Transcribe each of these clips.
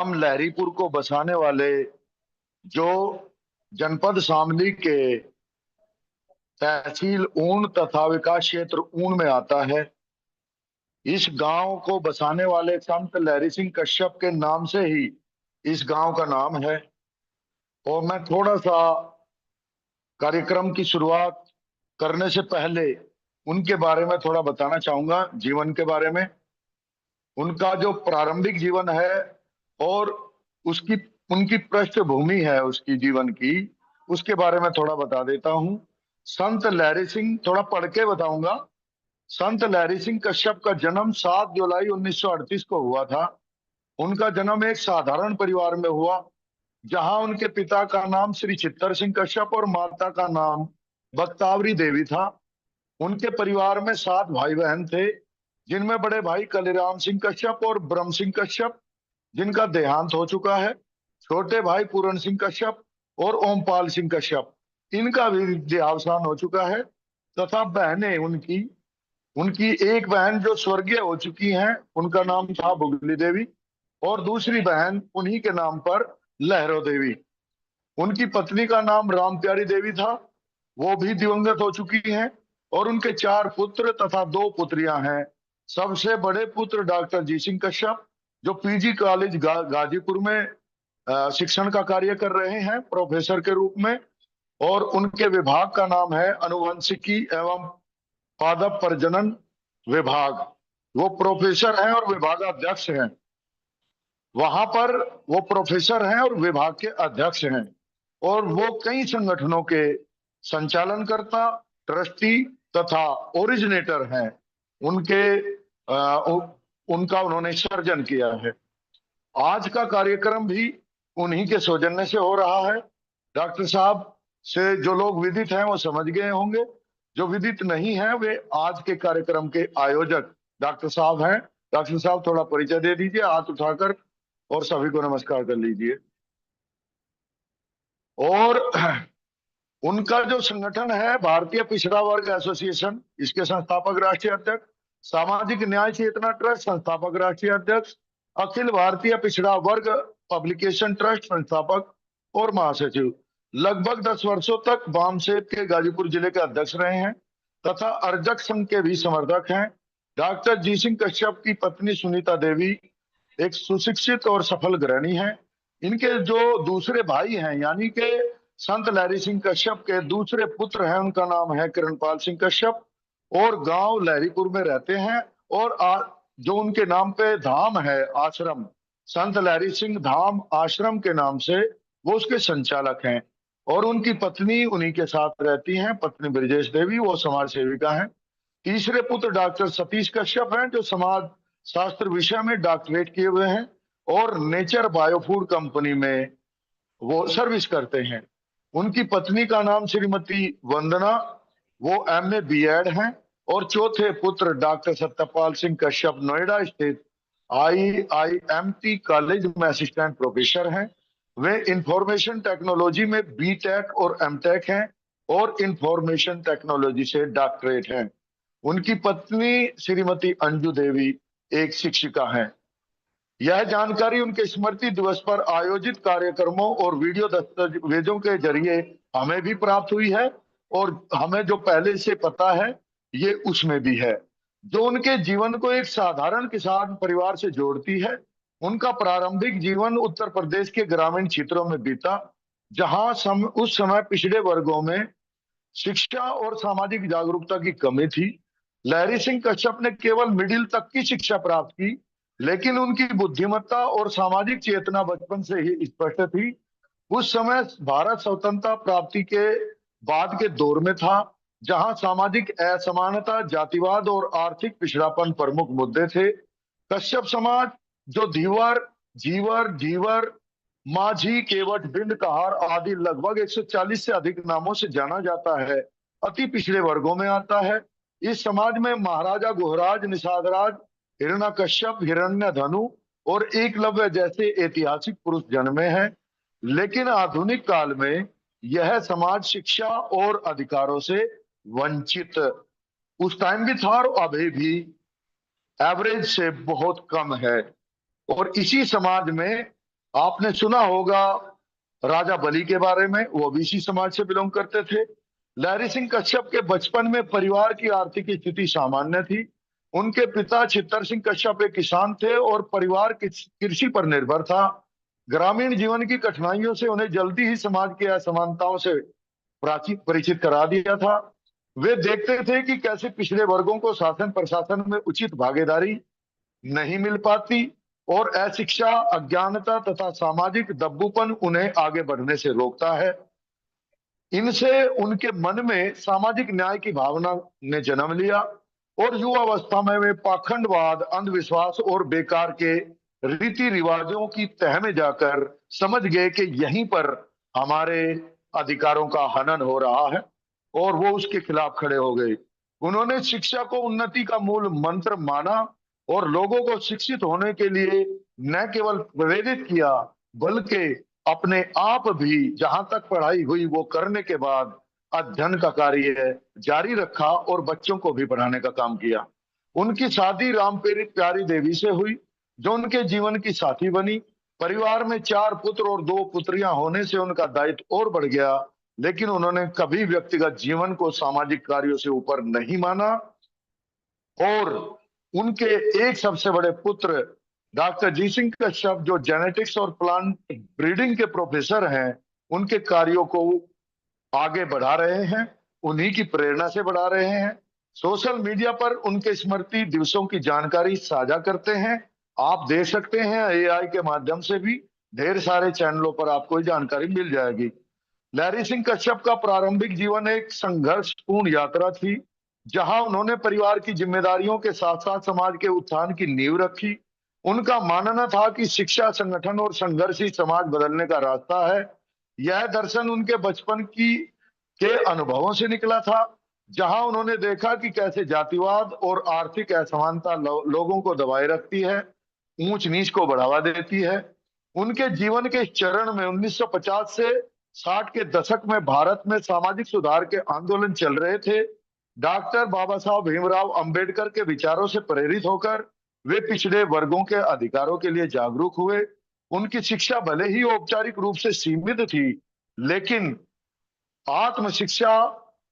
लहरीपुर को बसाने वाले, जो जनपद शामली के तहसील ऊन तथा विकास क्षेत्र ऊन में आता है। इस गांव को बसाने वाले संत लहरी सिंह कश्यप के नाम से ही इस गांव का नाम है। और मैं थोड़ा सा कार्यक्रम की शुरुआत करने से पहले उनके बारे में थोड़ा बताना चाहूंगा, जीवन के बारे में। उनका जो प्रारंभिक जीवन है और उसकी उनकी पृष्ठभूमि है उसकी जीवन की, उसके बारे में थोड़ा बता देता हूं। संत लहरी सिंह, थोड़ा पढ़ के बताऊंगा। संत लहरी सिंह कश्यप का जन्म 7 जुलाई 1938 को हुआ था। उनका जन्म एक साधारण परिवार में हुआ, जहां उनके पिता का नाम श्री चित्तर सिंह कश्यप और माता का नाम बक्तावरी देवी था। उनके परिवार में 7 भाई बहन थे, जिनमें बड़े भाई कलीराम सिंह कश्यप और ब्रह्म सिंह कश्यप, जिनका देहांत हो चुका है। छोटे भाई पूरण सिंह कश्यप और ओमपाल सिंह कश्यप, इनका भी देहावसान हो चुका है। तथा बहनें उनकी उनकी एक बहन जो स्वर्गीय हो चुकी हैं, उनका नाम था बुगली देवी, और दूसरी बहन उन्हीं के नाम पर लहरो देवी। उनकी पत्नी का नाम राम प्यारी देवी था, वो भी दिवंगत हो चुकी हैं। और उनके 4 पुत्र तथा 2 पुत्रियां हैं। सबसे बड़े पुत्र डॉक्टर जी सिंह कश्यप, जो पीजी कॉलेज गाजीपुर में शिक्षण का कार्य कर रहे हैं प्रोफेसर के रूप में। और उनके विभाग का नाम है अनुवंशिकी एवं पादप प्रजनन विभाग। वो प्रोफेसर हैं और विभागाध्यक्ष हैं। वहां पर वो प्रोफेसर हैं और विभाग के अध्यक्ष हैं। और वो कई संगठनों के संचालनकर्ता, ट्रस्टी तथा ओरिजिनेटर हैं। उनके उनका उन्होंने सर्जन किया है। आज का कार्यक्रम भी उन्हीं के सौजन्य से हो रहा है। डॉक्टर साहब से जो लोग विदित हैं वो समझ गए होंगे, जो विदित नहीं है वे आज के कार्यक्रम के आयोजक डॉक्टर साहब हैं। डॉक्टर साहब थोड़ा परिचय दे दीजिए हाथ उठाकर, और सभी को नमस्कार कर लीजिए। और उनका जो संगठन है भारतीय पिछड़ा वर्ग एसोसिएशन, इसके संस्थापक राष्ट्रीय अध्यक्ष। सामाजिक न्याय चेतना ट्रस्ट संस्थापक राष्ट्रीय अध्यक्ष। अखिल भारतीय पिछड़ा वर्ग पब्लिकेशन ट्रस्ट संस्थापक और महासचिव। लगभग 10 वर्षों तक बामसेब के गाजीपुर जिले के अध्यक्ष रहे हैं तथा अर्जक संघ के भी समर्थक हैं। डॉक्टर जी सिंह कश्यप की पत्नी सुनीता देवी एक सुशिक्षित और सफल गृहिणी है। इनके जो दूसरे भाई हैं, यानी कि संत लहरी सिंह कश्यप के दूसरे पुत्र हैं, उनका नाम है किरणपाल सिंह कश्यप, और गांव लहरीपुर में रहते हैं। और जो उनके नाम पे धाम है, आश्रम, संत लहरी सिंह धाम आश्रम के नाम से वो उसके संचालक हैं। और उनकी पत्नी उन्हीं के साथ रहती हैं, पत्नी ब्रजेश देवी, वो समाज सेविका हैं। तीसरे पुत्र डॉक्टर सतीश कश्यप हैं, जो समाज शास्त्र विषय में डॉक्टरेट किए हुए हैं और नेचर बायोफूड कंपनी में वो सर्विस करते हैं। उनकी पत्नी का नाम श्रीमती वंदना, वो MA B.Ed हैं। और चौथे पुत्र डॉक्टर सत्यपाल सिंह कश्यप नोएडा स्थित IIMT कॉलेज में असिस्टेंट प्रोफेसर हैं। वे इंफॉर्मेशन टेक्नोलॉजी में B.Tech और M.Tech हैं और इंफॉर्मेशन टेक्नोलॉजी से डॉक्टरेट हैं। उनकी पत्नी श्रीमती अंजू देवी एक शिक्षिका हैं। यह जानकारी उनके स्मृति दिवस पर आयोजित कार्यक्रमों और वीडियो दस्तावेजों के जरिए हमें भी प्राप्त हुई है, और हमें जो पहले से पता है ये उसमें भी है, जो उनके जीवन को एक साधारण किसान परिवार से जोड़ती है। उनका प्रारंभिक जीवन उत्तर प्रदेश के ग्रामीण क्षेत्रों में बीता, जहां उस समय पिछड़े वर्गों में शिक्षा और सामाजिक जागरूकता की कमी थी। लहरी सिंह कश्यप ने केवल मिडिल तक की शिक्षा प्राप्त की, लेकिन उनकी बुद्धिमत्ता और सामाजिक चेतना बचपन से ही स्पष्ट थी। उस समय भारत स्वतंत्रता प्राप्ति के बाद के दौर में था, जहां सामाजिक असमानता, जातिवाद और आर्थिक पिछड़ापन प्रमुख मुद्दे थे। कश्यप समाज, जो धीवर, जीवर, जीवर, माझी, केवट, बिंद, कहार आदि लगभग 140 से अधिक नामों से जाना जाता है, अति पिछड़े वर्गों में आता है। इस समाज में महाराजा गुहराज, निषादराज, हिरण्यकश्यप, हिरण्यधनु और एकलव्य जैसे ऐतिहासिक पुरुष जन्मे हैं। लेकिन आधुनिक काल में यह समाज शिक्षा और अधिकारों से वंचित उस टाइम भी था और अभी भी एवरेज से बहुत कम है। और इसी समाज में आपने सुना होगा राजा बली के बारे में, वो ओबीसी समाज से बिलोंग करते थे। लहरी सिंह कश्यप के बचपन में परिवार की आर्थिक स्थिति सामान्य थी। उनके पिता छितर सिंह कश्यप एक किसान थे और परिवार कृषि पर निर्भर था। ग्रामीण जीवन की कठिनाइयों से उन्हें जल्दी ही समाज की असमानताओं से परिचित करा दिया था। वे देखते थे कि कैसे पिछड़े वर्गों को शासन प्रशासन में उचित भागीदारी नहीं मिल पाती और अशिक्षा, अज्ञानता तथा सामाजिक दब्बूपन उन्हें आगे बढ़ने से रोकता है। इनसे उनके मन में सामाजिक न्याय की भावना ने जन्म लिया और युवावस्था में वे पाखंडवाद, अंधविश्वास और बेकार के रीति रिवाजों की तह में जाकर समझ गए कि यहीं पर हमारे अधिकारों का हनन हो रहा है और वो उसके खिलाफ खड़े हो गए। उन्होंने शिक्षा को उन्नति का मूल मंत्र माना और लोगों को शिक्षित होने के लिए न केवल प्रेरित किया बल्कि अपने आप भी जहां तक पढ़ाई हुई वो करने के बाद अध्ययन का कार्य जारी रखा और बच्चों को भी पढ़ाने का काम किया। उनकी शादी रामप्रेरित प्यारी देवी से हुई, जो उनके जीवन की साथी बनी। परिवार में 4 पुत्र और 2 पुत्रियां होने से उनका दायित्व और बढ़ गया, लेकिन उन्होंने कभी व्यक्तिगत जीवन को सामाजिक कार्यों से ऊपर नहीं माना और उनके एक सबसे बड़े पुत्र डॉक्टर जी सिंह कश्यप, जो जेनेटिक्स और प्लांट ब्रीडिंग के प्रोफेसर हैं, उनके कार्यों को आगे बढ़ा रहे हैं, उन्हीं की प्रेरणा से बढ़ा रहे हैं। सोशल मीडिया पर उनके स्मृति दिवसों की जानकारी साझा करते हैं। आप देख सकते हैं एआई के माध्यम से भी ढेर सारे चैनलों पर आपको ये जानकारी मिल जाएगी। लहरी सिंह कश्यप का प्रारंभिक जीवन एक संघर्षपूर्ण यात्रा थी, जहां उन्होंने परिवार की जिम्मेदारियों के साथ साथ समाज के उत्थान की नींव रखी। उनका मानना था कि शिक्षा, संगठन और संघर्ष ही समाज बदलने का रास्ता है। यह दर्शन उनके बचपन की के अनुभवों से निकला था, जहां उन्होंने देखा कि कैसे जातिवाद और आर्थिक असमानता लोगों को दबाए रखती है, ऊंच नीच को बढ़ावा देती है। उनके जीवन के इस चरण में 1950 से 60 के दशक में भारत में सामाजिक सुधार के आंदोलन चल रहे थे। डॉक्टर बाबा साहब भीमराव अंबेडकर के विचारों से प्रेरित होकर वे पिछड़े वर्गों के अधिकारों के लिए जागरूक हुए। उनकी शिक्षा भले ही औपचारिक रूप से सीमित थी, लेकिन आत्म शिक्षा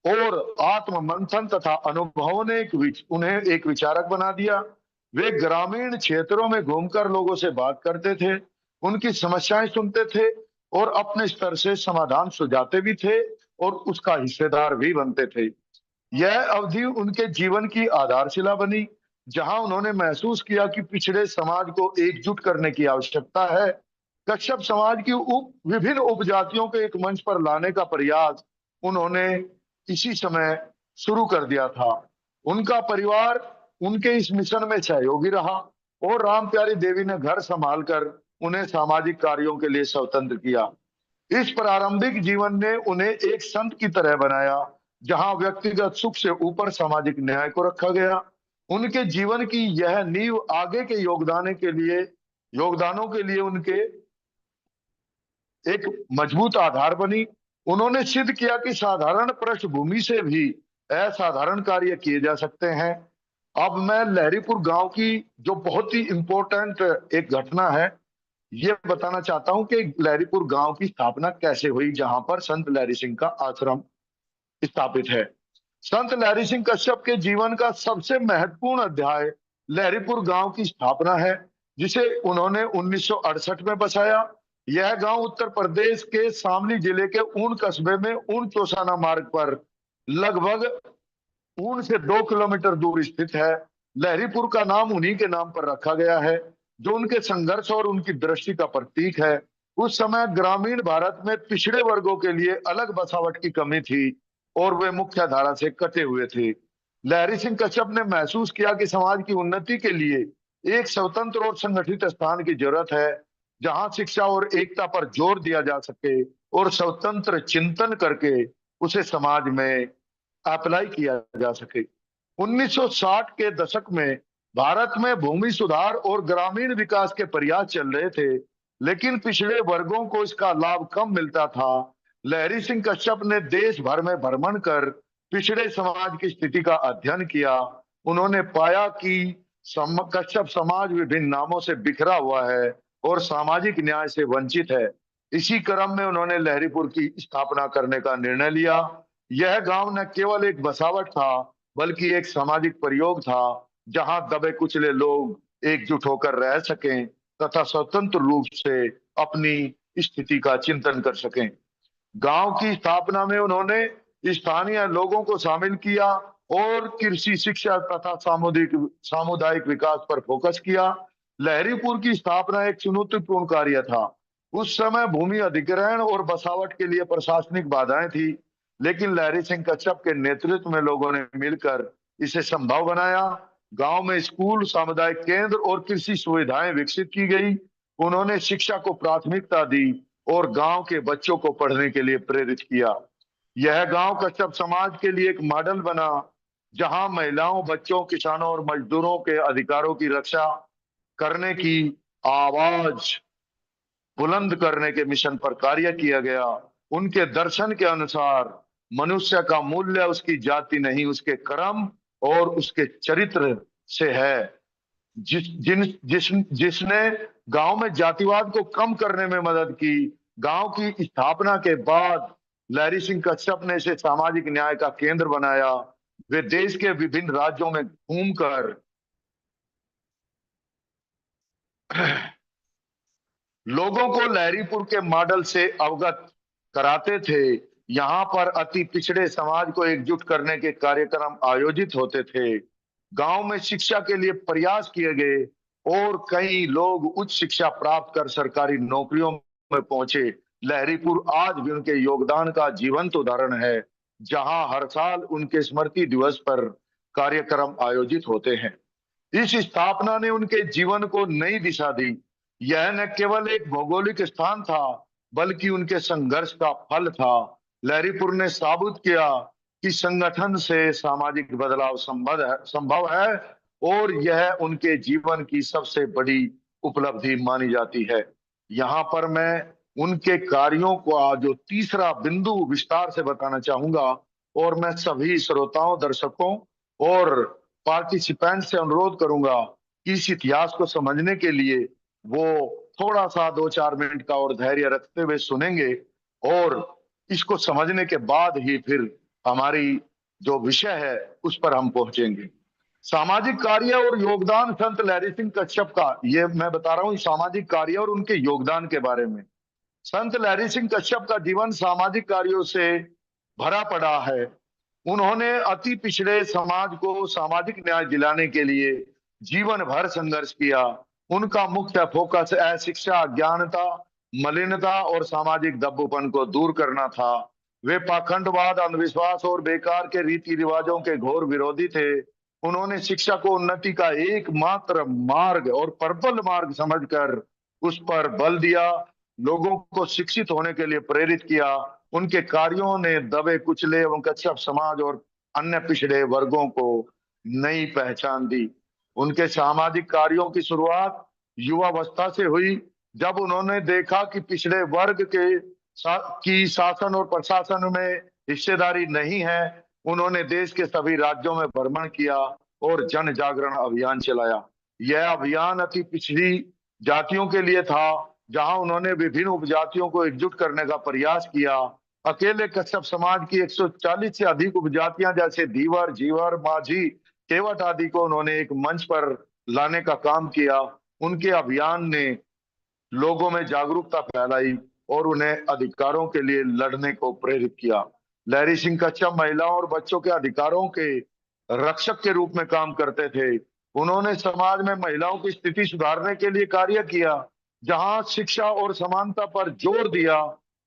और आत्म मंथन तथा अनुभवों ने उन्हें एक विचारक बना दिया। वे ग्रामीण क्षेत्रों में घूमकर लोगों से बात करते थे, उनकी समस्याएं सुनते थे और अपने स्तर से समाधान सुझाते भी थे और उसका हिस्सेदार भी बनते थे। यह अवधि उनके जीवन की आधारशिला बनी, जहां उन्होंने महसूस किया कि पिछड़े समाज को एकजुट करने की आवश्यकता है। कश्यप समाज की विभिन्न उपजातियों को एक मंच पर लाने का प्रयास उन्होंने इसी समय शुरू कर दिया था। उनका परिवार उनके इस मिशन में सहयोगी रहा और राम प्यारी देवी ने घर संभाल कर उन्हें सामाजिक कार्यों के लिए स्वतंत्र किया। इस प्रारंभिक जीवन ने उन्हें एक संत की तरह बनाया, जहां व्यक्तिगत सुख से ऊपर सामाजिक न्याय को रखा गया। उनके जीवन की यह नींव आगे के योगदानों के लिए उनके एक मजबूत आधार बनी। उन्होंने सिद्ध किया कि साधारण पृष्ठभूमि से भी असाधारण कार्य किए जा सकते हैं। अब मैं लहरीपुर गांव की जो बहुत ही इंपॉर्टेंट एक घटना है, ये बताना चाहता हूं कि लहरीपुर गांव की स्थापना कैसे हुई, जहां पर संत लहरी सिंह का आश्रम स्थापित है। संत लहरी सिंह कश्यप के जीवन का सबसे महत्वपूर्ण अध्याय लहरीपुर गांव की स्थापना है, जिसे उन्होंने 1968 में बसाया। यह गांव उत्तर प्रदेश के शामली जिले के ऊन कस्बे में ऊन चौसाना मार्ग पर लगभग ऊन से 2 किलोमीटर दूर स्थित है। लहरीपुर का नाम उन्हीं के नाम पर रखा गया है, जो उनके संघर्ष और उनकी दृष्टि का प्रतीक है। उस समय ग्रामीण भारत में पिछड़े वर्गों के लिए अलग बसावट की कमी थी और वे मुख्य धारा से कटे हुए थे। लहरी सिंह कश्यप ने महसूस किया कि समाज की उन्नति के लिए एक स्वतंत्र और संगठित स्थान की जरूरत है, जहां शिक्षा और एकता पर जोर दिया जा सके और स्वतंत्र चिंतन करके उसे समाज में अप्लाई किया जा सके। 1960 के दशक में भारत में भूमि सुधार और ग्रामीण विकास के प्रयास चल रहे थे, लेकिन पिछड़े वर्गों को इसका लाभ कम मिलता था। लहरी सिंह कश्यप ने देश भर में भ्रमण कर पिछड़े समाज की स्थिति का अध्ययन किया। उन्होंने पाया कि कश्यप समाज विभिन्न नामों से बिखरा हुआ है और सामाजिक न्याय से वंचित है। इसी क्रम में उन्होंने लहरीपुर की स्थापना करने का निर्णय लिया। यह गांव न केवल एक बसावट था, बल्कि एक सामाजिक प्रयोग था, जहां दबे कुचले लोग एकजुट होकर रह सकें तथा स्वतंत्र रूप से अपनी स्थिति का चिंतन कर सकें। गांव की स्थापना में उन्होंने स्थानीय लोगों को शामिल किया और कृषि शिक्षा तथा सामुदायिक सामुदायिक विकास पर फोकस किया। लहरीपुर की स्थापना एक चुनौतीपूर्ण कार्य था। उस समय भूमि अधिग्रहण और बसावट के लिए प्रशासनिक बाधाएं थी, लेकिन लहरी सिंह कच्छप के नेतृत्व में लोगों ने मिलकर इसे संभव बनाया। गांव में स्कूल, सामुदायिक केंद्र और कृषि सुविधाएं विकसित की गई। उन्होंने शिक्षा को प्राथमिकता दी और गांव के बच्चों को पढ़ने के लिए प्रेरित किया। यह गांव कच्छप समाज के लिए एक मॉडल बना, जहां महिलाओं, बच्चों, किसानों और मजदूरों के अधिकारों की रक्षा करने की आवाज बुलंद करने के मिशन पर कार्य किया गया। उनके दर्शन के अनुसार मनुष्य का मूल्य उसकी जाति नहीं, उसके कर्म और उसके चरित्र से है। जिसने गांव में जातिवाद को कम करने में मदद की। गांव की स्थापना के बाद लहरी सिंह कच्छप ने इसे सामाजिक न्याय का केंद्र बनाया। वे देश के विभिन्न राज्यों में घूमकर लोगों को लहरीपुर के मॉडल से अवगत कराते थे। यहाँ पर अति पिछड़े समाज को एकजुट करने के कार्यक्रम आयोजित होते थे। गांव में शिक्षा के लिए प्रयास किए गए और कई लोग उच्च शिक्षा प्राप्त कर सरकारी नौकरियों में पहुंचे। लहरीपुर आज भी उनके योगदान का जीवंत उदाहरण है, जहां हर साल उनके स्मृति दिवस पर कार्यक्रम आयोजित होते हैं। इस स्थापना ने उनके जीवन को नई दिशा दी। यह न केवल एक भौगोलिक स्थान था, बल्कि उनके संघर्ष का फल था। लहरीपुर ने साबित किया कि संगठन से सामाजिक बदलाव संभव है और यह उनके जीवन की सबसे बड़ी उपलब्धि मानी जाती है। यहाँ पर मैं उनके कार्यों का जो तीसरा बिंदु विस्तार से बताना चाहूंगा, और मैं सभी श्रोताओं, दर्शकों और पार्टिसिपेंट से अनुरोध करूंगा कि इस इतिहास को समझने के लिए वो थोड़ा सा 2-4 मिनट का और धैर्य रखते हुए सुनेंगे, और इसको समझने के बाद ही फिर हमारी जो विषय है उस पर हम पहुंचेंगे। सामाजिक कार्य और योगदान संत लहरी सिंह कच्छप का, ये मैं बता रहा हूं सामाजिक कार्य और उनके योगदान के बारे में। संत लहरी सिंह कच्छप का जीवन सामाजिक कार्यों से भरा पड़ा है। उन्होंने अति पिछड़े समाज को सामाजिक न्याय दिलाने के लिए जीवन भर संघर्ष किया। उनका मुख्य फोकस अशिक्षा, अज्ञानता, मलिनता और सामाजिक दब्बूपन को दूर करना था। वे पाखंडवाद, अंधविश्वास और बेकार के रीति रिवाजों के घोर विरोधी थे। उन्होंने शिक्षा को उन्नति का एकमात्र मार्ग और प्रबल मार्ग समझकर उस पर बल दिया, लोगों को शिक्षित होने के लिए प्रेरित किया। उनके कार्यों ने दबे कुचले एवं कच्छप समाज और अन्य पिछड़े वर्गों को नई पहचान दी। उनके सामाजिक कार्यों की शुरुआत युवावस्था से हुई, जब उन्होंने देखा कि पिछड़े वर्ग की शासन और प्रशासन में हिस्सेदारी नहीं है। उन्होंने देश के सभी राज्यों में भ्रमण किया और जन जागरण अभियान चलाया। यह अभियान अति पिछड़ी जातियों के लिए था, जहां उन्होंने विभिन्न उपजातियों को एकजुट करने का प्रयास किया। अकेले कच्छप समाज की 140 से अधिक उपजातियां जैसे धीवर, जीवर, माझी, केवट आदि को उन्होंने एक मंच पर लाने का काम किया। उनके अभियान ने लोगों में जागरूकता फैलाई और उन्हें अधिकारों के लिए लड़ने को प्रेरित किया। लहरी सिंह कच्छप महिलाओं और बच्चों के अधिकारों के रक्षक के रूप में काम करते थे। उन्होंने समाज में महिलाओं की स्थिति सुधारने के लिए कार्य किया, जहां शिक्षा और समानता पर जोर दिया।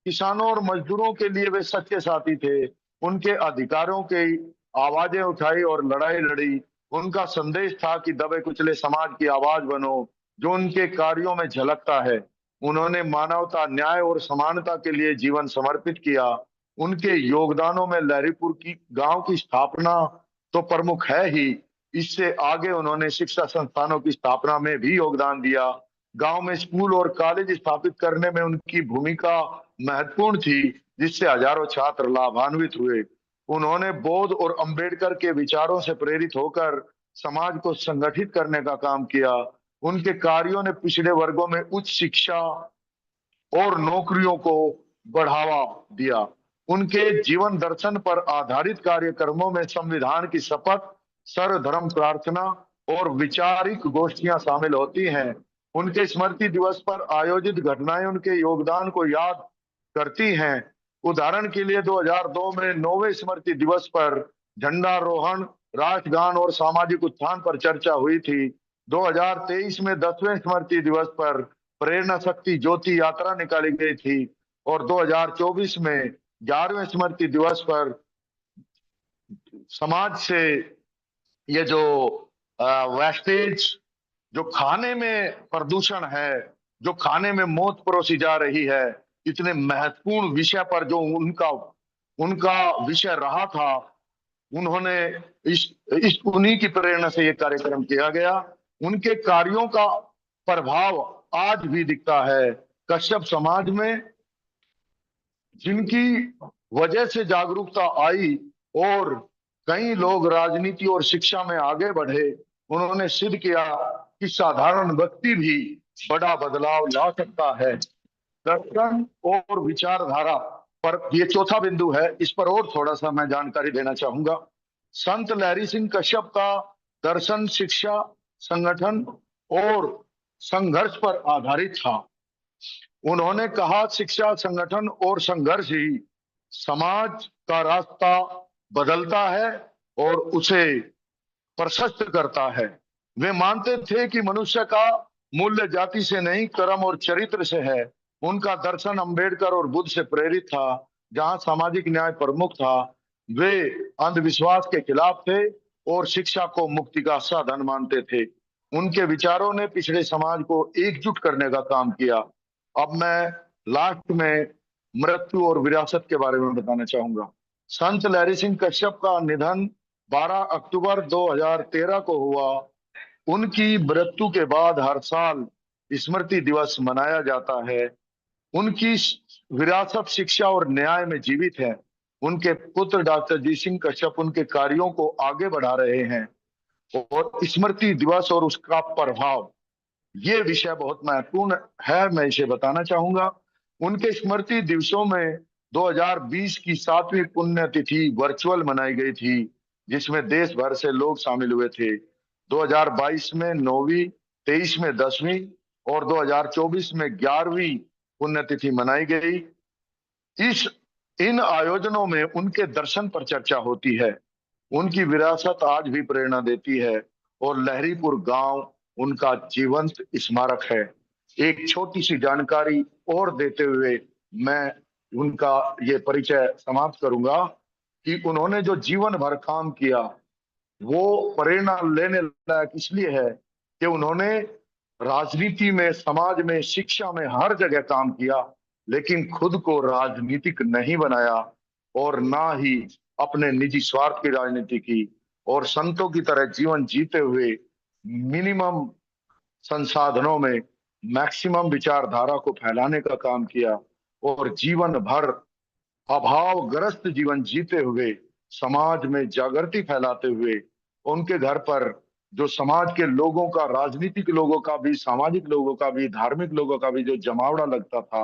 किसानों और मजदूरों के लिए वे सच्चे साथी थे। उनके अधिकारों की आवाजें उठाई और लड़ाई लड़ी। उनका संदेश था कि दबे कुचले समाज की आवाज बनो, जो उनके कार्यों में झलकता है। उन्होंने मानवता, न्याय और समानता के लिए जीवन समर्पित किया। उनके योगदानों में लहरीपुर की गांव की स्थापना तो प्रमुख है ही, इससे आगे उन्होंने शिक्षा संस्थानों की स्थापना में भी योगदान दिया। गांव में स्कूल और कॉलेज स्थापित करने में उनकी भूमिका महत्वपूर्ण थी, जिससे हजारों छात्र लाभान्वित हुए। उन्होंने बौद्ध और अंबेडकर के विचारों से प्रेरित होकर समाज को संगठित करने का काम किया। उनके कार्यों ने पिछड़े वर्गों में उच्च शिक्षा और नौकरियों को बढ़ावा दिया। उनके जीवन दर्शन पर आधारित कार्यक्रमों में संविधान की शपथ, सर्वधर्म प्रार्थना और वैचारिक गोष्ठियां शामिल होती हैं। उनके स्मृति दिवस पर आयोजित घटनाएं उनके योगदान को याद करती हैं। उदाहरण के लिए 2002 में 9वें स्मृति दिवस पर झंडारोहण, राष्ट्रगान और सामाजिक उत्थान पर चर्चा हुई थी। 2023 में 10वें स्मृति दिवस पर प्रेरणा शक्ति ज्योति यात्रा निकाली गई थी और 2024 में 11वें स्मृति दिवस पर समाज से ये जो वेस्टेज, जो खाने में प्रदूषण है, जो खाने में मौत परोसी जा रही है, इतने महत्वपूर्ण विषय पर जो उनका उनका विषय रहा था, उन्होंने इस उन्हीं की प्रेरणा से ये कार्यक्रम किया गया। उनके कार्यों का प्रभाव आज भी दिखता है कश्यप समाज में, जिनकी वजह से जागरूकता आई और कई लोग राजनीति और शिक्षा में आगे बढ़े। उन्होंने सिद्ध किया कि साधारण व्यक्ति भी बड़ा बदलाव ला सकता है। दर्शन और विचारधारा पर ये चौथा बिंदु है, इस पर और थोड़ा सा मैं जानकारी देना चाहूंगा। संत लहरी सिंह कश्यप का दर्शन शिक्षा, संगठन और संघर्ष पर आधारित था। उन्होंने कहा, शिक्षा, संगठन और संघर्ष ही समाज का रास्ता बदलता है और उसे प्रशस्त करता है। वे मानते थे कि मनुष्य का मूल्य जाति से नहीं, कर्म और चरित्र से है। उनका दर्शन अंबेडकर और बुद्ध से प्रेरित था, जहां सामाजिक न्याय प्रमुख था। वे अंधविश्वास के खिलाफ थे और शिक्षा को मुक्ति का साधन मानते थे। उनके विचारों ने पिछड़े समाज को एकजुट करने का काम किया। अब मैं लास्ट में मृत्यु और विरासत के बारे में बताना चाहूंगा। संत लहरी सिंह कश्यप का निधन 12 अक्टूबर 2013 को हुआ। उनकी मृत्यु के बाद हर साल स्मृति दिवस मनाया जाता है। उनकी विरासत शिक्षा और न्याय में जीवित है। उनके पुत्र डॉक्टर जी सिंह कश्यप उनके कार्यों को आगे बढ़ा रहे हैं और स्मृति दिवस और उसका प्रभाव, ये विषय बहुत महत्वपूर्ण है, मैं इसे बताना चाहूंगा। उनके स्मृति दिवसों में 2020 की 7वीं पुण्यतिथि वर्चुअल मनाई गई थी, जिसमें देश भर से लोग शामिल हुए थे। 2022 में 9वीं, 23 में 10वीं और 2024 में 11वीं पुण्यतिथि मनाई गई। इस इन आयोजनों में उनके दर्शन पर चर्चा होती है। उनकी विरासत आज भी प्रेरणा देती है और लहरीपुर गांव उनका जीवंत स्मारक है। एक छोटी सी जानकारी और देते हुए मैं उनका ये परिचय समाप्त करूंगा कि उन्होंने जो जीवन भर काम किया वो प्रेरणा लेने लायक इसलिए है कि उन्होंने राजनीति में, समाज में, शिक्षा में हर जगह काम किया, लेकिन खुद को राजनीतिक नहीं बनाया और ना ही अपने निजी स्वार्थ की राजनीति की, और संतों की तरह जीवन जीते हुए मिनिमम संसाधनों में मैक्सिमम विचारधारा को फैलाने का काम किया और जीवन भर अभावग्रस्त जीवन जीते हुए समाज में जागृति फैलाते हुए उनके घर पर जो समाज के लोगों का, राजनीतिक लोगों का भी, सामाजिक लोगों का भी, धार्मिक लोगों का भी जो जमावड़ा लगता था,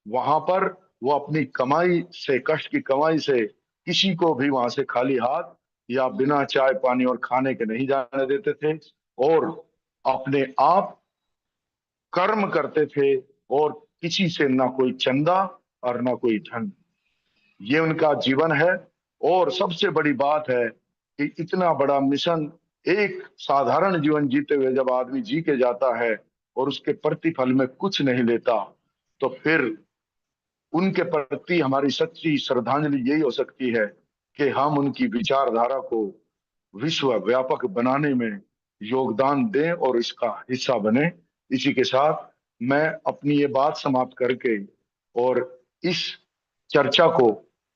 वहां पर वो अपनी कमाई से, कष्ट की कमाई से किसी को भी वहां से खाली हाथ या बिना चाय पानी और खाने के नहीं जाने देते थे और अपने आप कर्म करते थे और किसी से ना कोई चंदा और ना कोई धन। ये उनका जीवन है। और सबसे बड़ी बात है कि इतना बड़ा मिशन एक साधारण जीवन जीते हुए जब आदमी जी के जाता है और उसके प्रतिफल में कुछ नहीं लेता, तो फिर उनके प्रति हमारी सच्ची श्रद्धांजलि यही हो सकती है कि हम उनकी विचारधारा को विश्व व्यापक बनाने में योगदान दें और इसका हिस्सा बने। इसी के साथ मैं अपनी ये बात समाप्त करके और इस चर्चा को,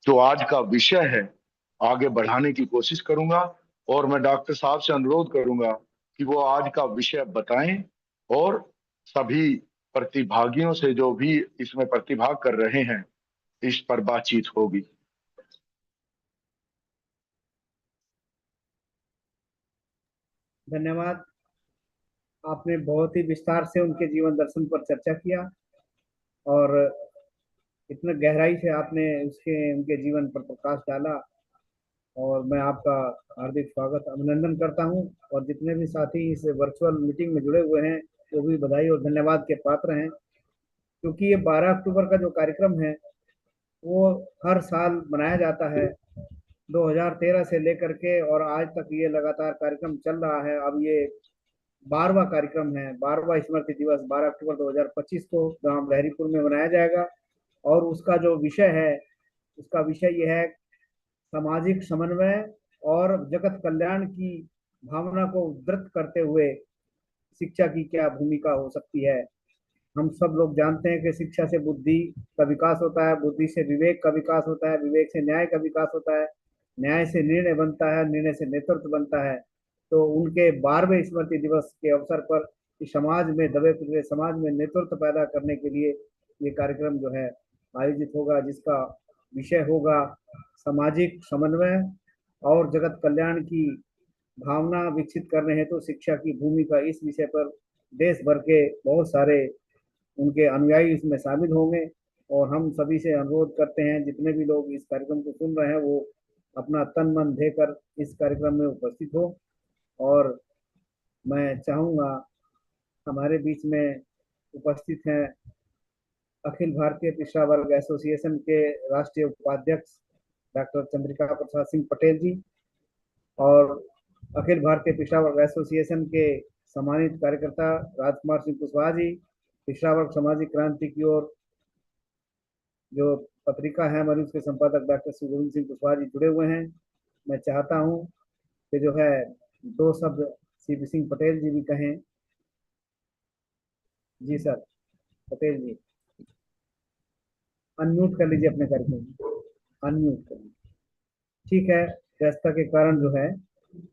जो आज का विषय है, आगे बढ़ाने की कोशिश करूंगा और मैं डॉक्टर साहब से अनुरोध करूंगा कि वो आज का विषय बताएं और सभी प्रतिभागियों से, जो भी इसमें प्रतिभाग कर रहे हैं, इस पर बातचीत होगी। धन्यवाद आपने बहुत ही विस्तार से उनके जीवन दर्शन पर चर्चा किया और इतना गहराई से आपने उनके जीवन पर प्रकाश डाला, और मैं आपका हार्दिक स्वागत अभिनंदन करता हूं। और जितने भी साथी इस वर्चुअल मीटिंग में जुड़े हुए हैं वो भी बधाई और धन्यवाद के पात्र हैं, क्योंकि ये 12 अक्टूबर का जो कार्यक्रम है वो हर साल मनाया जाता है। 2013 से लेकर के और आज तक ये लगातार कार्यक्रम चल रहा है। अब ये 12वां कार्यक्रम है। 12वां स्मृति दिवस 12 अक्टूबर 2025 को ग्राम लहरीपुर में मनाया जाएगा। और उसका जो विषय है, उसका विषय ये है सामाजिक समन्वय और जगत कल्याण की भावना को उद्धृत करते हुए शिक्षा की क्या भूमिका हो सकती है। हम सब लोग जानते हैं कि शिक्षा से बुद्धि का विकास होता है, बुद्धि से विवेक का विकास होता है, विवेक से न्याय का विकास होता है, न्याय से निर्णय बनता है, निर्णय से नेतृत्व बनता है। तो उनके 12वें स्मृति दिवस के अवसर पर इस समाज में दबे कुचले समाज में नेतृत्व पैदा करने के लिए ये कार्यक्रम जो है आयोजित होगा, जिसका विषय होगा सामाजिक समन्वय और जगत कल्याण की भावना विकसित करने हेतु तो शिक्षा की भूमिका। इस विषय पर देश भर के बहुत सारे उनके अनुयायी इसमें शामिल होंगे। और हम सभी से अनुरोध करते हैं, जितने भी लोग इस कार्यक्रम को सुन रहे हैं वो अपना तन मन देकर इस कार्यक्रम में उपस्थित हो। और मैं चाहूँगा हमारे बीच में उपस्थित हैं अखिल भारतीय पिछड़ा वर्ग एसोसिएशन के राष्ट्रीय उपाध्यक्ष डॉक्टर चंद्रिका प्रसाद सिंह पटेल जी, और अखिल भारतीय पिछड़ा वर्ग एसोसिएशन के सम्मानित कार्यकर्ता राजकुमार सिंह कुशवाहा जी, पिछड़ा वर्ग सामाजिक क्रांति की ओर जो पत्रिका है हमारी उसके संपादक डॉक्टर सुगोविंद सिंह कुशवाहा जी जुड़े हुए हैं। मैं चाहता हूं कि जो है दो शब्द सीपी सिंह पटेल जी भी कहें। जी सर, पटेल जी अनम्यूट कर लीजिए अपने कार्यक्रम, अनम्यूट कर लीजिए। ठीक है, व्यस्तता के कारण जो है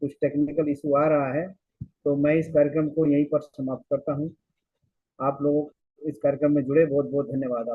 कुछ टेक्निकल इशू आ रहा है, तो मैं इस कार्यक्रम को यहीं पर समाप्त करता हूं। आप लोगों इस कार्यक्रम में जुड़े बहुत बहुत धन्यवाद। आप